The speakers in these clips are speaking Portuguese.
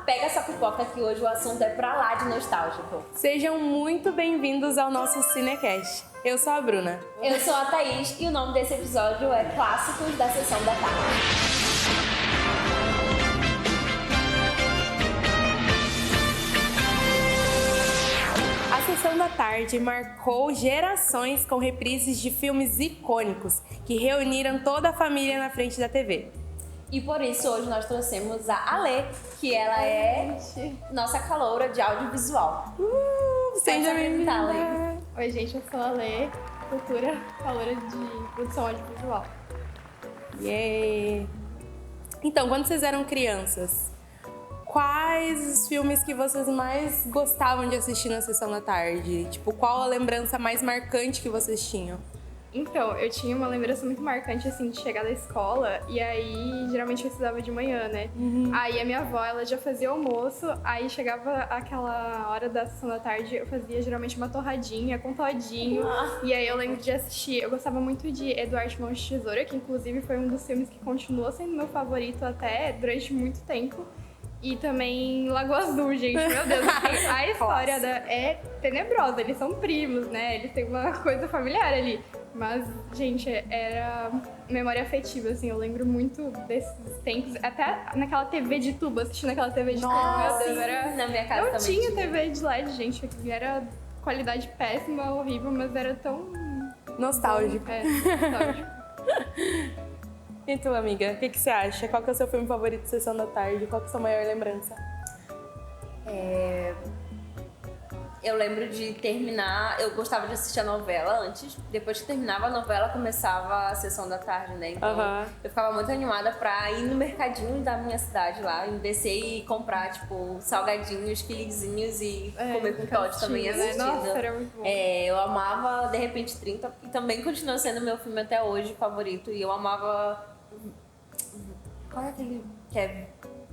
pega essa pipoca que hoje o assunto é pra lá de nostálgico. Sejam muito bem-vindos ao nosso Cinecast. Eu sou a Bruna. Eu sou a Thaís e o nome desse episódio é Clássicos da Sessão da Tarde. A Sessão da Tarde marcou gerações com reprises de filmes icônicos que reuniram toda a família na frente da TV. E por isso hoje nós trouxemos a Ale, que ela é nossa caloura de audiovisual. Seja bem-vinda! Oi, gente, eu sou a Lê, cultura, caloura de produção audiovisual. Yay! Então, quando vocês eram crianças, quais os filmes que vocês mais gostavam de assistir na Sessão da Tarde? Tipo, qual a lembrança mais marcante que vocês tinham? Então, eu tinha uma lembrança muito marcante, assim, de chegar da escola, e aí, geralmente eu estudava de manhã, né? Aí a minha avó, ela já fazia almoço, aí chegava aquela hora da Sessão da Tarde, eu fazia geralmente uma torradinha com todinho, e aí eu lembro de assistir, eu gostava muito de Eduardo Mãos de Tesoura, que inclusive foi um dos filmes que continuou sendo meu favorito até durante muito tempo. E também Lagoa Azul, gente, meu Deus, assim, a história é tenebrosa, eles são primos, né? Eles têm uma coisa familiar ali. Mas, gente, era memória afetiva, assim, eu lembro muito desses tempos, até naquela TV de tubo, assistindo aquela TV de tubo, meu Deus, era... Na minha casa não também tinha TV de LED, gente, era qualidade péssima, horrível, mas era tão... Nostálgico. É, nostálgico. E tu, amiga, o que você acha? Qual que é o seu filme favorito de Sessão da Tarde? Qual que é a sua maior lembrança? Eu lembro de terminar, eu gostava de assistir a novela antes, depois que terminava a novela começava a Sessão da Tarde, né? Então eu ficava muito animada pra ir no mercadinho da minha cidade lá, em descer e comprar, tipo, salgadinhos, quilizinhos e comer com Todd também assistindo. Nossa, era muito bom. Eu amava De Repente 30 e também continua sendo meu filme até hoje favorito, e eu amava... Qual é aquele que é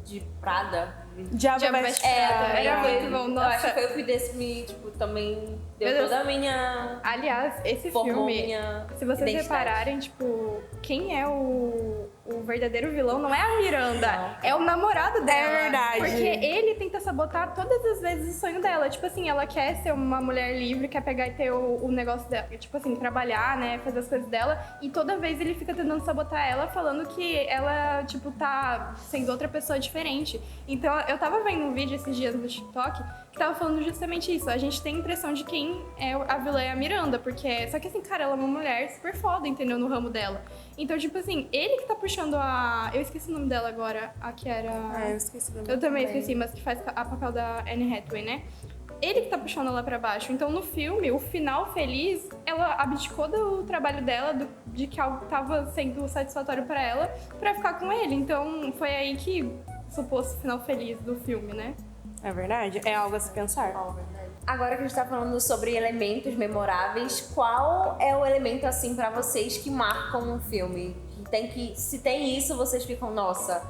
de Prada? Diabo Veste Prada. Era muito bom, nossa. Eu acho que foi o que desse me, tipo, também deu Meu toda a minha... Aliás, esse formou filme, minha se vocês identidade. repararem, tipo, quem é o verdadeiro vilão não é a Miranda, é o namorado dela. É verdade. Porque ele tenta sabotar todas as vezes o sonho dela. Tipo assim, ela quer ser uma mulher livre, quer pegar e ter o negócio dela, tipo assim, trabalhar, né, fazer as coisas dela. E toda vez ele fica tentando sabotar ela, falando que ela, tipo, tá sendo outra pessoa diferente. Então, eu tava vendo um vídeo esses dias no TikTok que tava falando justamente isso. A gente tem a impressão de quem é a vilã é a Miranda, porque... Só que assim, cara, ela é uma mulher super foda, entendeu? No ramo dela. Então, tipo assim, ele que tá puxando a... Eu esqueci o nome dela agora, a que era... Eu esqueci o nome. Eu também esqueci, mas que faz a papel da Anne Hathaway, né? Ele que tá puxando ela pra baixo. Então, no filme, o final feliz, ela abdicou do trabalho dela, de que algo tava sendo satisfatório pra ela, pra ficar com ele. Então, foi aí que supôs o final feliz do filme, né? É verdade? É algo a se pensar. Agora que a gente tá falando sobre elementos memoráveis, qual é o elemento, assim, pra vocês que marcam um filme? Se tem isso, vocês ficam, nossa,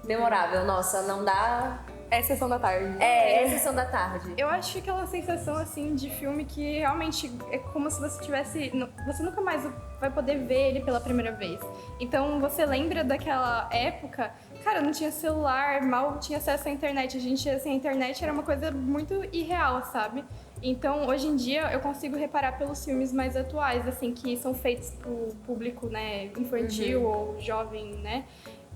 memorável, nossa, não dá... É Sessão da Tarde. É Sessão da Tarde. Eu acho aquela sensação, assim, de filme que realmente é como se você tivesse... Você nunca mais vai poder ver ele pela primeira vez. Então, você lembra daquela época... Cara, não tinha celular, mal tinha acesso à internet. A internet era uma coisa muito irreal, sabe? Então, hoje em dia, eu consigo reparar pelos filmes mais atuais, assim, que são feitos pro público, né, infantil ou jovem, né?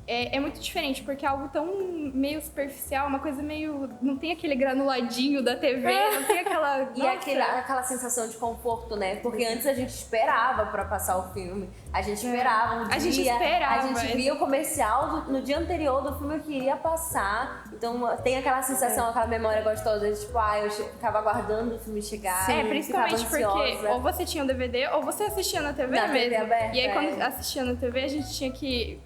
É muito diferente, porque é algo tão meio superficial, uma coisa meio... Não tem aquele granuladinho da TV, não tem aquela... E aquela sensação de conforto, né? Porque antes a gente esperava pra passar o filme. A gente esperava um dia. A gente esperava. A gente via o comercial no dia anterior do filme que iria passar. Então tem aquela sensação, aquela memória gostosa de tipo, eu ficava aguardando o filme chegar. Principalmente porque ou você tinha um DVD ou você assistia na TV Na mesmo. TV aberta, e aí quando assistia na TV a gente tinha que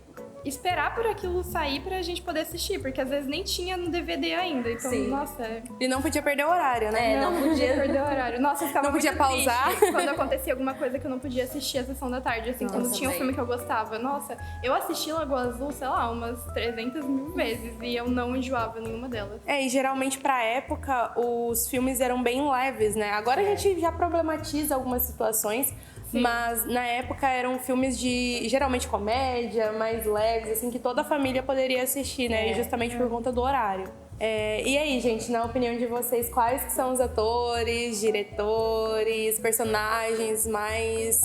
esperar por aquilo sair pra gente poder assistir, porque às vezes nem tinha no DVD ainda. Então, nossa... E não podia perder o horário, né? Não podia perder o horário. Nossa, eu ficava não podia muito pausar. triste quando acontecia alguma coisa que eu não podia assistir a Sessão da Tarde, assim, quando tinha um filme que eu gostava. Nossa, eu assisti Lagoa Azul, sei lá, umas 300 mil vezes e eu não enjoava nenhuma delas. E geralmente pra época os filmes eram bem leves, né? Agora a gente já problematiza algumas situações, Mas na época eram filmes de, geralmente, comédia, mais leves, assim, que toda a família poderia assistir, né? Justamente por conta do horário. E aí, gente, na opinião de vocês, quais que são os atores, diretores, personagens mais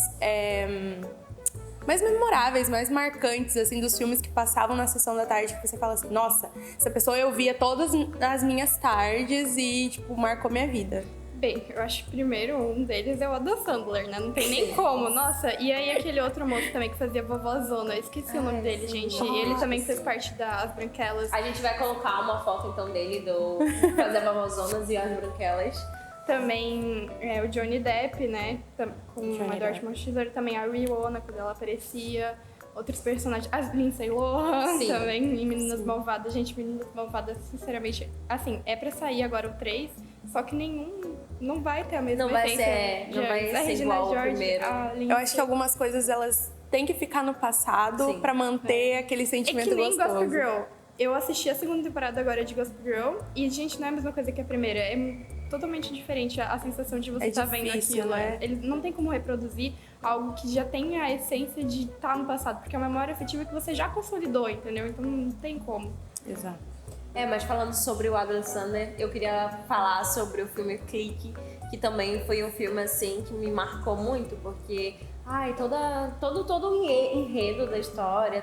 memoráveis, mais marcantes, assim, dos filmes que passavam na sessão da tarde, que você fala assim, nossa, essa pessoa eu via todas as minhas tardes e, tipo, marcou minha vida? Bem, eu acho que primeiro um deles é o Adam Sandler, né? Não tem nem como. Nossa, e aí aquele outro moço também que fazia Vovózona, eu esqueci o nome dele, gente. Nossa. Ele também fez parte das Branquelas. A gente vai colocar uma foto, então, dele do Fazer Vovozonas e as Branquelas. Também o Johnny Depp, né? Com Johnny Edward Mão de Tesoura. Também a Rihanna, quando ela aparecia. Outros personagens. A Lindsay Lohan também, em Meninas Malvadas. Gente, Meninas Malvadas, sinceramente, assim, é pra sair agora o 3, só que nenhum não vai ter a mesma essência. Não vai ser igual ao primeiro. Eu acho que algumas coisas, elas têm que ficar no passado pra manter aquele sentimento gostoso. É que nem gostoso. Gossip Girl. Eu assisti a segunda temporada agora de Gossip Girl e, gente, não é a mesma coisa que a primeira. É totalmente diferente a sensação de você estar vendo aquilo. Né? Ele não tem como reproduzir algo que já tem a essência de estar no passado, porque é uma memória afetiva que você já consolidou, entendeu? Então não tem como. Exato. Mas falando sobre o Adam Sandler, eu queria falar sobre o filme Clique, que também foi um filme, assim, que me marcou muito, porque, todo o enredo da história,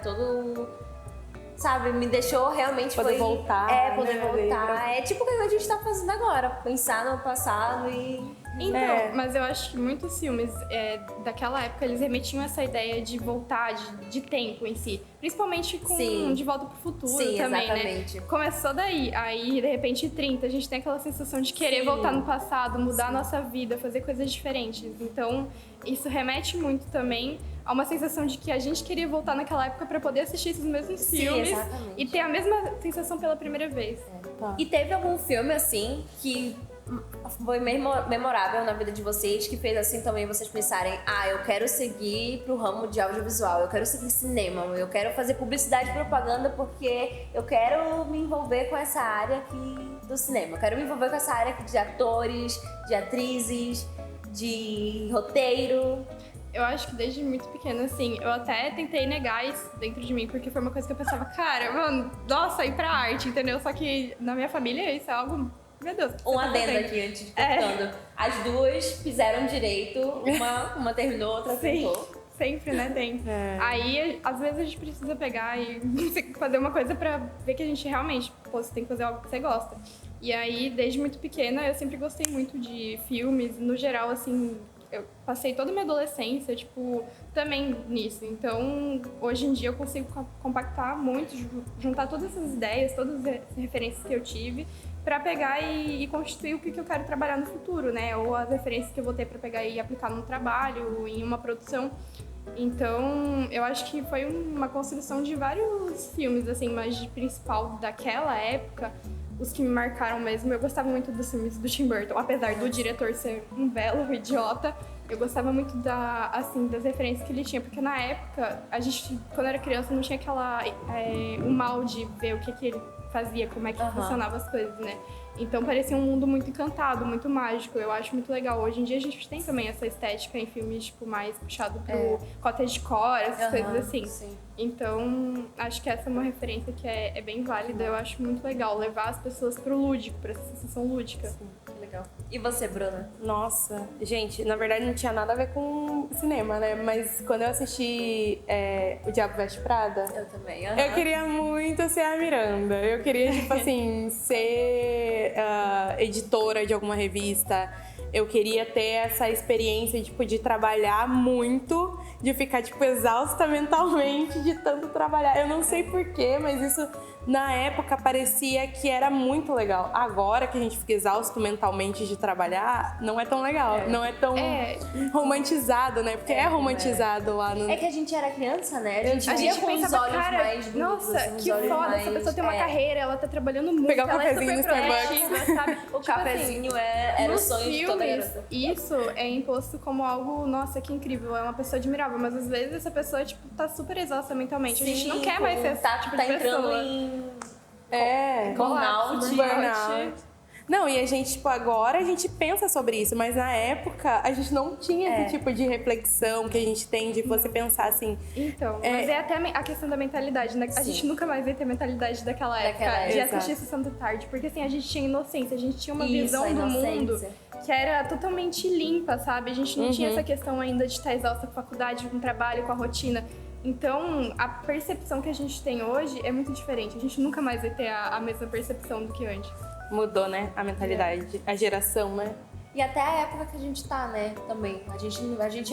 sabe, me deixou realmente... Poder voltar. Poder voltar. É tipo o que a gente tá fazendo agora, pensar no passado e... Então, mas eu acho que muitos filmes daquela época, eles remetiam essa ideia de voltar, de tempo em si. Principalmente com De Volta pro Futuro também, exatamente. né? Começou daí, aí de repente 30, a gente tem aquela sensação de querer voltar no passado, mudar a nossa vida, fazer coisas diferentes. Então, isso remete muito também a uma sensação de que a gente queria voltar naquela época pra poder assistir esses mesmos filmes e ter a mesma sensação pela primeira vez. E teve algum filme, assim, que foi memorável na vida de vocês, que fez assim também vocês pensarem, eu quero seguir pro ramo de audiovisual, eu quero seguir cinema, eu quero fazer publicidade e propaganda porque eu quero me envolver com essa área aqui do cinema, eu quero me envolver com essa área aqui de atores, de atrizes, de roteiro. Eu acho que desde muito pequena, assim, eu até tentei negar isso dentro de mim, porque foi uma coisa que eu pensava, cara, mano, nossa, ir pra arte, entendeu? Só que na minha família isso é algo... Meu Deus. Um adendo aqui antes de cortando. As duas fizeram direito, uma terminou, outra tentou. Sempre, né? Tem. Aí, às vezes, a gente precisa pegar e fazer uma coisa pra ver que a gente realmente, você tem que fazer algo que você gosta. E aí, desde muito pequena, eu sempre gostei muito de filmes, no geral, assim, eu passei toda a minha adolescência, tipo, também nisso. Então, hoje em dia eu consigo compactar muito, juntar todas essas ideias, todas as referências que eu tive, pra pegar e constituir o que eu quero trabalhar no futuro, né? Ou as referências que eu vou ter pra pegar e aplicar num trabalho, em uma produção. Então, eu acho que foi uma construção de vários filmes, assim, mas de principal daquela época, os que me marcaram mesmo. Eu gostava muito dos filmes do Tim Burton, apesar do diretor ser um belo idiota. Eu gostava muito das referências que ele tinha, porque na época, a gente, quando era criança, não tinha o mal de ver o que ele fazia, como é que funcionavam as coisas, né? Então parecia um mundo muito encantado, muito mágico. Eu acho muito legal. Hoje em dia a gente tem também essa estética em filmes, tipo, mais puxado pro cottagecore, essas coisas assim. Sim. Então, acho que essa é uma referência que é bem válida. Eu acho muito legal levar as pessoas pro lúdico, pra essa sensação lúdica. Sim, que legal. E você, Bruna? Nossa, gente, na verdade não tinha nada a ver com cinema, né? Mas quando eu assisti O Diabo Veste Prada... Eu também, Eu queria muito ser a Miranda. Eu queria, tipo assim, ser editora de alguma revista. Eu queria ter essa experiência, tipo, de trabalhar muito, de ficar, tipo, exausta mentalmente de tanto trabalhar. Eu não sei porquê, mas isso, na época, parecia que era muito legal. Agora que a gente fica exausto mentalmente de trabalhar, não é tão legal. Não é tão romantizado, né? Porque é romantizado lá no... É que a gente era criança, né? A gente via com pensava, os olhos cara, mais bonitos, nossa, os que olhos foda, mais... essa pessoa tem uma carreira, ela tá trabalhando muito, Pegar um ela é cafezinho super no Starbucks. produtiva, sabe? O cafezinho era o nos sonho de toda garota. Isso é imposto como algo, nossa, que incrível, é uma pessoa admirável, mas às vezes essa pessoa, tipo, tá super exausta mentalmente. A gente não quer mais ser esse tipo de entrando pessoa. em... É, burnout. Não, e a gente, tipo, agora a gente pensa sobre isso, mas na época a gente não tinha esse tipo de reflexão que a gente tem de você pensar assim. Então, mas é até a questão da mentalidade, né? A gente nunca mais vai ter a mentalidade daquela época de assistir Sessão da Tarde, porque assim, a gente tinha inocência, a gente tinha uma visão do mundo que era totalmente limpa, sabe? A gente não tinha essa questão ainda de estar exausta com a faculdade, com o trabalho, com a rotina. Então, a percepção que a gente tem hoje é muito diferente. A gente nunca mais vai ter a mesma percepção do que antes. Mudou, né? A mentalidade, a geração, né? E até a época que a gente tá, né? Também. A gente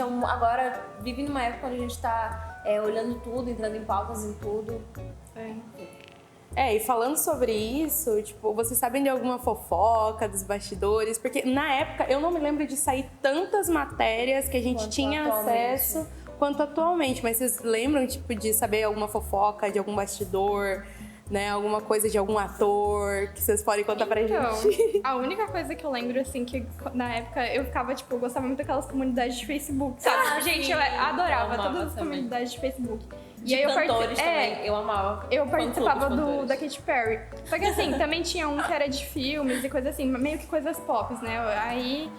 agora vive numa época onde a gente tá olhando tudo, entrando em pautas em tudo. E falando sobre isso, tipo, vocês sabem de alguma fofoca dos bastidores? Porque na época eu não me lembro de sair tantas matérias que a gente tinha acesso quanto atualmente. Mas vocês lembram, tipo, de saber alguma fofoca de algum bastidor, né? Alguma coisa de algum ator que vocês podem contar pra gente? A única coisa que eu lembro, assim, que na época eu ficava, tipo, eu gostava muito daquelas comunidades de Facebook, sabe? Gente, eu adorava todas as comunidades de Facebook. E aí cantores também, eu amava. Eu participava da Katy Perry. Só que assim, também tinha um que era de filmes e coisas assim, meio que coisas pop, né? Aí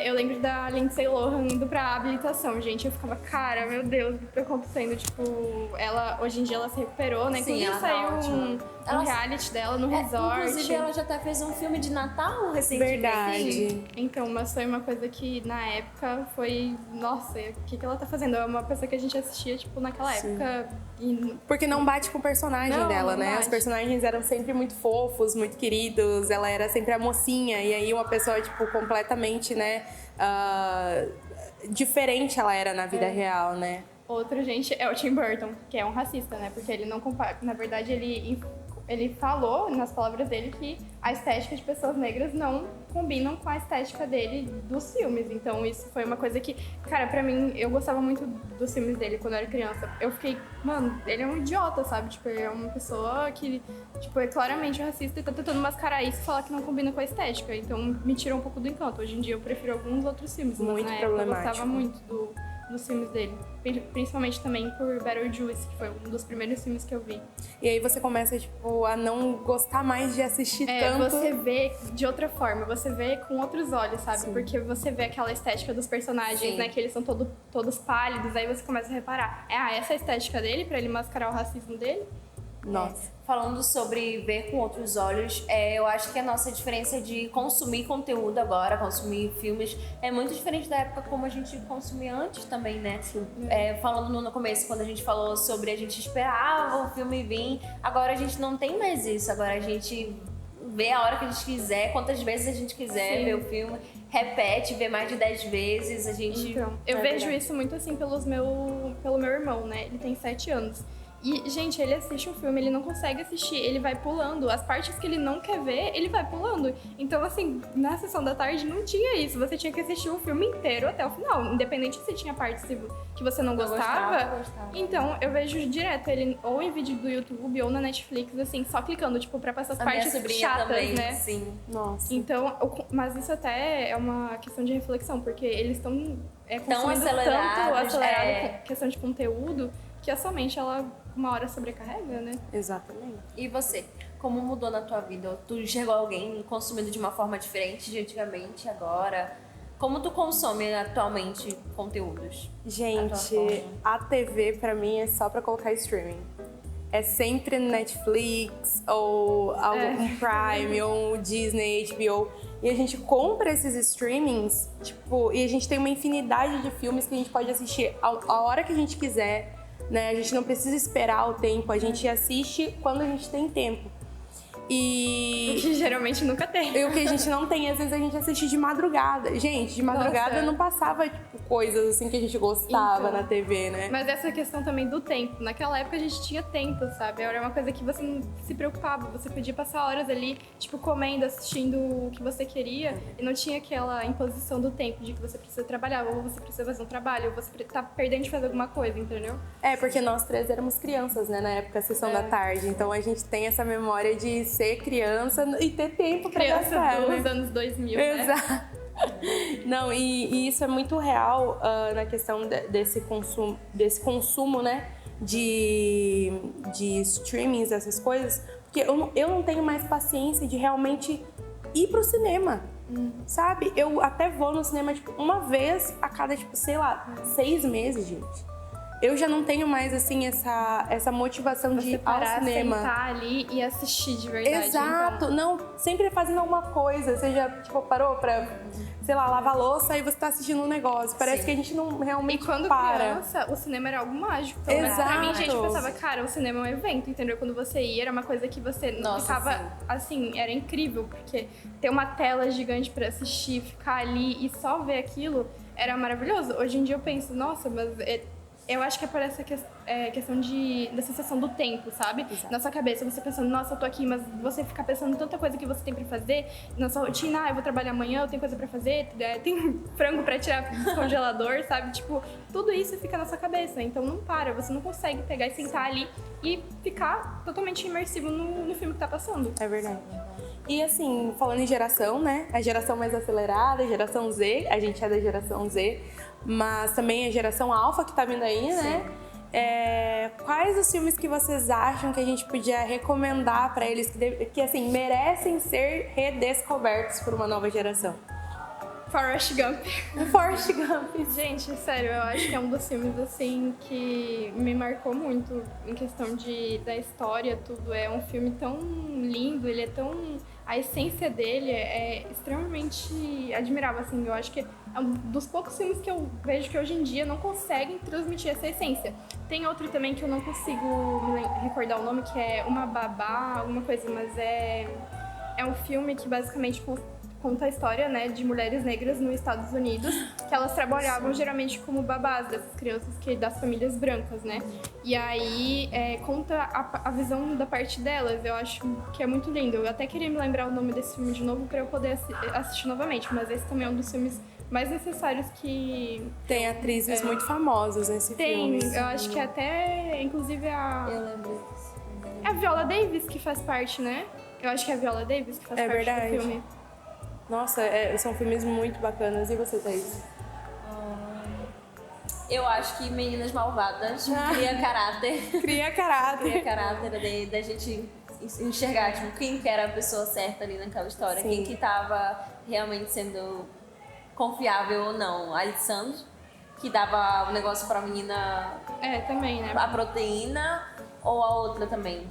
eu lembro da Lindsay Lohan indo pra habilitação, gente. Eu ficava, cara, meu Deus, o que tá acontecendo? Tipo, ela, hoje em dia ela se recuperou, né? Sim, inclusive saiu um reality dela no resort. Inclusive, ela já até fez um filme de Natal recentemente. Verdade. Sim. Então, mas foi uma coisa que na época foi... Nossa, o que ela tá fazendo? É uma pessoa que a gente assistia, tipo, naquela época. Porque não bate com o personagem dela, né? Os personagens eram sempre muito fofos, muito queridos. Ela era sempre a mocinha. E aí uma pessoa, tipo, completamente, né? Diferente ela era na vida real, né? Outro, gente, é o Tim Burton, que é um racista, né? Porque ele não compara... Na verdade, ele falou, nas palavras dele, que a estética de pessoas negras não combinam com a estética dele dos filmes. Então, isso foi uma coisa que, cara, pra mim, eu gostava muito dos filmes dele quando eu era criança. Eu fiquei, mano, ele é um idiota, sabe? Tipo, ele é uma pessoa que, tipo, é claramente racista e tá tentando mascarar isso e falar que não combina com a estética. Então, me tirou um pouco do encanto. Hoje em dia, eu prefiro alguns outros filmes. Muito mas na problemático. época, eu gostava muito dos filmes dele. Principalmente também por Beetlejuice, que foi um dos primeiros filmes que eu vi. E aí você começa, tipo, a não gostar mais de assistir tanto. Você vê de outra forma, você vê com outros olhos, sabe? Sim. Porque você vê aquela estética dos personagens, né? Que eles são todos pálidos, aí você começa a reparar. Essa é a estética dele, pra ele mascarar o racismo dele? Nossa. Falando sobre ver com outros olhos, eu acho que a nossa diferença de consumir conteúdo agora, consumir filmes, é muito diferente da época como a gente consumia antes também, né? Falando no começo, quando a gente falou sobre a gente esperava o filme vir, agora a gente não tem mais isso, agora a gente vê a hora que a gente quiser, quantas vezes a gente quiser ver o filme, repete, vê mais de 10 vezes, a gente... Então, eu vejo isso muito assim pelo meu irmão, né? Ele tem 7 anos. E, gente, ele assiste um filme, ele não consegue assistir, ele vai pulando. As partes que ele não quer ver, ele vai pulando. Então, assim, na sessão da tarde não tinha isso. Você tinha que assistir o filme inteiro até o final. Independente se tinha partes que você não gostava. Então, eu vejo direto ele ou em vídeo do YouTube ou na Netflix, assim, só clicando, tipo, pra passar as partes chatas, também, né? Sim. Nossa. Então, mas isso até é uma questão de reflexão, porque eles estão consumindo tão acelerado questão de conteúdo, que a sua mente, ela uma hora sobrecarrega, né? Exatamente. E você? Como mudou na tua vida? Tu enxergou alguém consumindo de uma forma diferente de antigamente, agora? Como tu consome atualmente conteúdos? Gente, a TV pra mim é só pra colocar streaming. É sempre Netflix, ou algum Prime, ou Disney, HBO. E a gente compra esses streamings, tipo, e a gente tem uma infinidade de filmes que a gente pode assistir a hora que a gente quiser. Né? A gente não precisa esperar o tempo, a gente assiste quando a gente tem tempo. O que geralmente nunca tem. E o que a gente não tem, às vezes a gente assiste de madrugada. Gente, de madrugada não passava, tipo, coisas assim que a gente gostava na TV, né? Mas essa questão também do tempo. Naquela época a gente tinha tempo, sabe? Era uma coisa que você não se preocupava. Você podia passar horas ali, tipo, comendo, assistindo o que você queria. E não tinha aquela imposição do tempo de que você precisa trabalhar, ou você precisa fazer um trabalho, ou você tá perdendo de fazer alguma coisa, entendeu? Porque nós três éramos crianças, né? Na época, sessão da tarde. Então a gente tem essa memória de ser criança e ter tempo pra gastar, dos anos 2000, Exato. né? Não, e isso é muito real na questão desse consumo, né, de streamings, essas coisas, porque eu não tenho mais paciência de realmente ir pro cinema. Sabe? Eu até vou no cinema, tipo, uma vez a cada, tipo, sei lá, 6 meses, gente. Eu já não tenho mais, assim, essa motivação de ir ao cinema. Sentar ali e assistir de verdade. Exato. Então. Não, sempre fazendo alguma coisa. Você já, tipo, parou pra, sei lá, lavar a louça e você tá assistindo um negócio. Parece Sim. que a gente não realmente E quando criança, o cinema era algo mágico. Então, Exato. pra mim, a gente pensava, cara, o cinema é um evento, entendeu? Quando você ia, era uma coisa que você ficava, sim. assim, era incrível. Porque ter uma tela gigante pra assistir, ficar ali e só ver aquilo, era maravilhoso. Hoje em dia eu penso, nossa, mas... Eu acho que é por essa questão da sensação do tempo, sabe? Exato. Na sua cabeça, você pensando, nossa, eu tô aqui, mas você fica pensando em tanta coisa que você tem pra fazer. Na sua rotina, eu vou trabalhar amanhã, eu tenho coisa pra fazer, tem frango pra tirar do congelador, sabe? Tipo, tudo isso fica na sua cabeça. Então não para, você não consegue pegar e sentar ali e ficar totalmente imersivo no filme que tá passando. É verdade. E assim, falando em geração, né? A geração mais acelerada, a geração Z, a gente é da geração Z, mas também a geração Alpha que tá vindo aí, né? Quais os filmes que vocês acham que a gente podia recomendar pra eles que assim, merecem ser redescobertos por uma nova geração? Forrest Gump. Forrest Gump. Gente, sério, eu acho que é um dos filmes, assim, que me marcou muito em questão da história, tudo. É um filme tão lindo, ele é tão... A essência dele é extremamente admirável, assim. Eu acho que é um dos poucos filmes que eu vejo que hoje em dia não conseguem transmitir essa essência. Tem outro também que eu não consigo me recordar o nome, que é Uma Babá, alguma coisa, mas é um filme que basicamente conta a história, né, de mulheres negras nos Estados Unidos, que elas trabalhavam geralmente como babás dessas crianças das famílias brancas, né? E aí conta a visão da parte delas. Eu acho que é muito lindo. Eu até queria me lembrar o nome desse filme de novo para eu poder assistir novamente, mas esse também é um dos filmes mais necessários que... Tem atrizes muito famosas nesse filme. Tem, eu acho que até, inclusive, Eu lembro disso. é a Viola Davis que faz parte, né? Eu acho que é a Viola Davis que faz parte verdade. do filme. Nossa, são filmes muito bacanas. E você, Thaís? Eu acho que Meninas Malvadas cria caráter. Cria caráter. Cria caráter da gente enxergar, tipo, quem que era a pessoa certa ali naquela história. Sim. Quem que tava realmente sendo confiável ou não. A Alexandre, que dava o negócio pra menina, Também, né? a proteína, ou a outra também.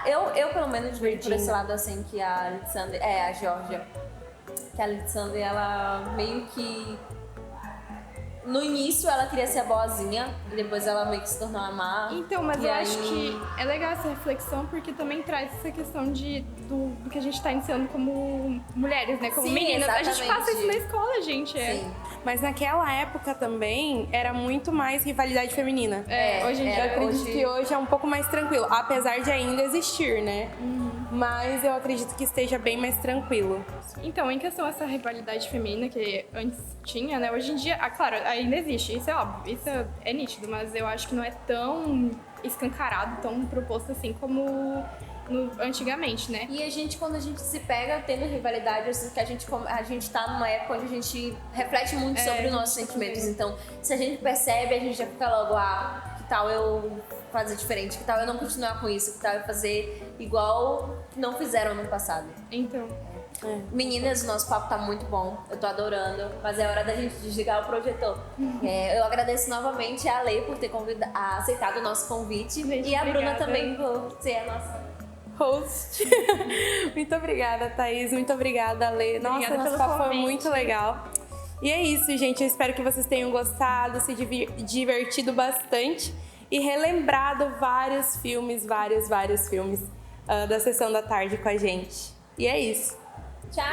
Eu pelo menos vejo por esse lado assim, que a Alexandre, a Georgia, que a Alexandre, ela meio que... No início ela queria ser a boazinha, e depois ela meio que se tornou a má. Então, mas e eu aí... acho que é legal essa reflexão, porque também traz essa questão do que a gente tá ensinando como mulheres, né? Como Sim, meninas. exatamente. A gente passa isso na escola, gente. Sim. Mas naquela época também era muito mais rivalidade feminina. Hoje em dia Eu acredito que hoje é um pouco mais tranquilo, apesar de ainda existir, né? Mas eu acredito que esteja bem mais tranquilo. Então, em questão dessa rivalidade feminina que antes tinha, né? Hoje em dia, claro, ainda existe, isso é óbvio, isso é nítido, mas eu acho que não é tão escancarado, tão proposto assim como antigamente, né? E a gente, quando a gente se pega tendo rivalidade, eu sinto que a gente tá numa época onde a gente reflete muito sobre os nossos sentimentos. Então, se a gente percebe, a gente já fica logo, que tal eu fazer diferente, que tal eu não continuar com isso, que tal eu fazer igual não fizeram no passado. Então... Meninas, o nosso papo tá muito bom, eu tô adorando, mas é hora da gente desligar o projetor. Eu agradeço novamente a Lê por ter aceitado o nosso convite, Gente, e a Bruna obrigada. também por ser a nossa Host. Muito obrigada, Thaís. Muito obrigada, Lê. Nossa, Obrigada esse pelo papo foi convite. muito legal. E é isso, gente. Eu espero que vocês tenham gostado, se divertido bastante e relembrado vários filmes da Sessão da Tarde com a gente. E é isso. Tchau!